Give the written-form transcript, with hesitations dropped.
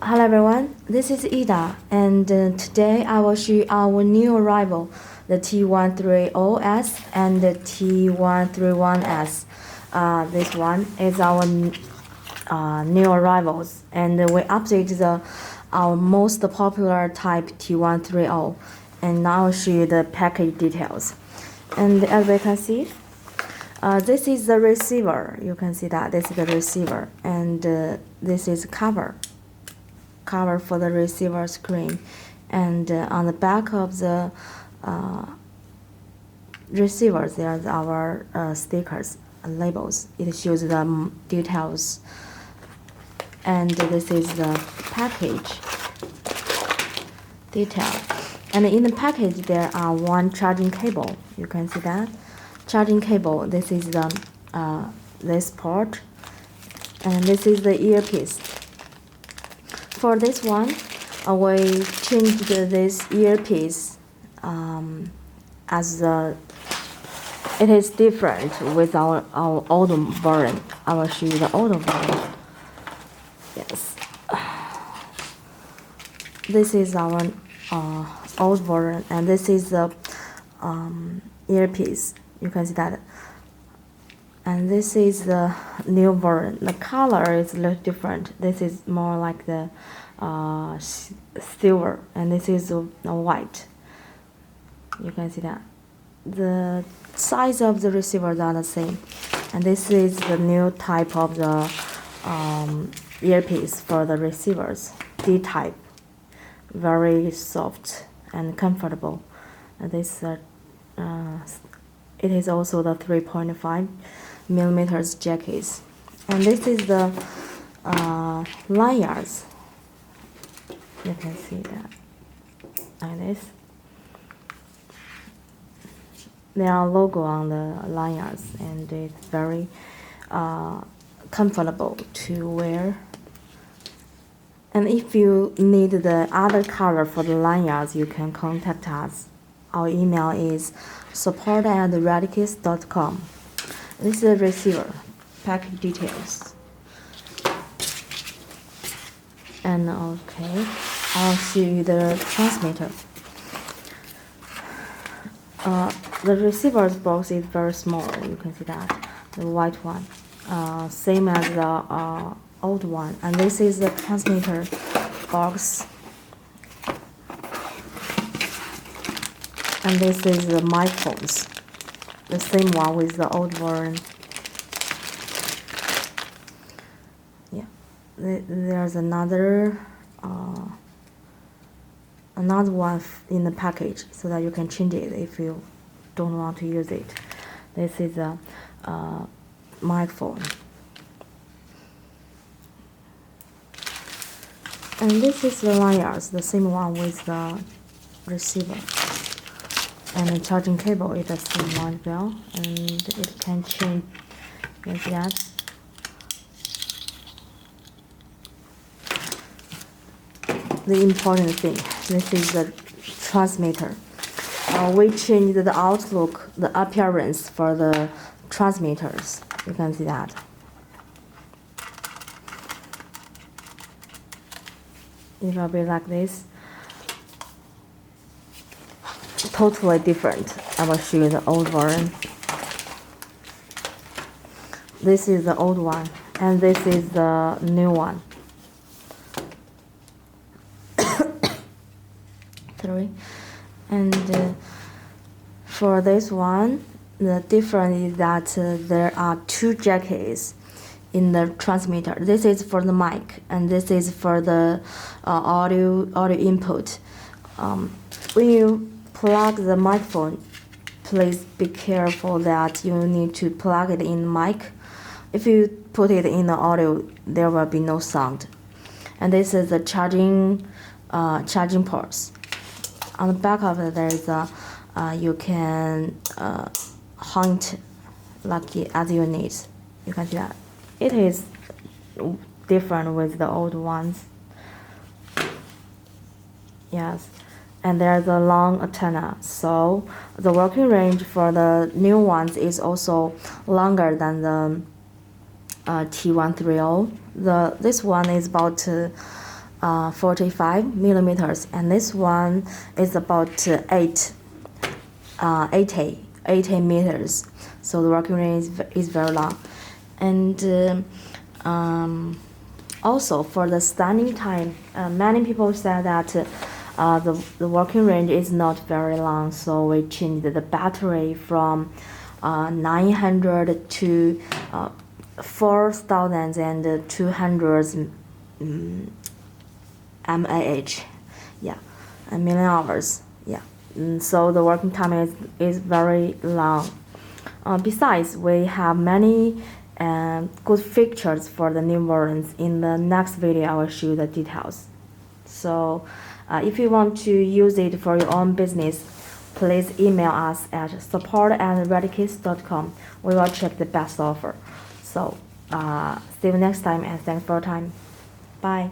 Hello everyone, this is Ida, and today I will show you our new arrival, the T130S and the T131S. This one is our new arrivals, and we updated our most popular type T130, and now I'll show you the package details. And as we can see, this is the receiver. You can see that this is the receiver, and this is cover for the receiver screen, and on the back of the receivers there's our stickers and labels. It shows the details, and this is the package detail. And in the package there are one charging cable. You can see that charging cable. This is the this port, and this is the earpiece. For this one, we changed this earpiece as it is different with our old version. I will show you the old version. Yes, this is our old version, and this is the earpiece. You can see that. And this is the new version. The color is a little different. This is more like the silver, and this is white. You can see that. The size of the receivers are the same, and this is the new type of the earpiece for the receivers, D type. Very soft and comfortable. And this it is also the 3.5 millimeters jack case, and this is the lanyards. You can see that like this. There are logo on the lanyards, and it's very comfortable to wear. And if you need the other color for the lanyards, you can contact us. Our email is support@retekess.com. This is the receiver package details. And okay, I'll show you the transmitter. The receiver's box is very small. You can see that, the white one, same as the old one. And this is the transmitter box. And this is the microphones, the same one with the old version. Yeah, there's another one in the package, so that you can change it if you don't want to use it. This is a microphone, and this is the lanyards, the same one with the receiver. And the charging cable is the same one as well, and it can change like that. The important thing, this is the transmitter. We changed the outlook, the appearance for the transmitters. You can see that. It will be like this. Totally different. I will show you the old version. This is the old one, and this is the new one. And for this one, the difference is that there are two jacks in the transmitter. This is for the mic, and this is for the audio input. When you plug the microphone, please be careful that you need to plug it in the mic. If you put it in the audio, there will be no sound. And this is the charging ports. On the back of it, there is a you can hunt like as you need. You can see that it is different with the old ones. Yes. And there's a long antenna, so the working range for the new ones is also longer than the T130. This one is about 45 millimeters, and this one is about 80 meters. So the working range is very long. And also for the standing time, many people said that the working range is not very long, so we changed the battery from 900 to 4,200 mAh, yeah, a million hours, yeah. So the working time is very long. Besides, we have many good features for the new versions. In the next video, I will show you the details. So if you want to use it for your own business, please email us at support@retekess.com. We will check the best offer. So see you next time, and thanks for your time. Bye.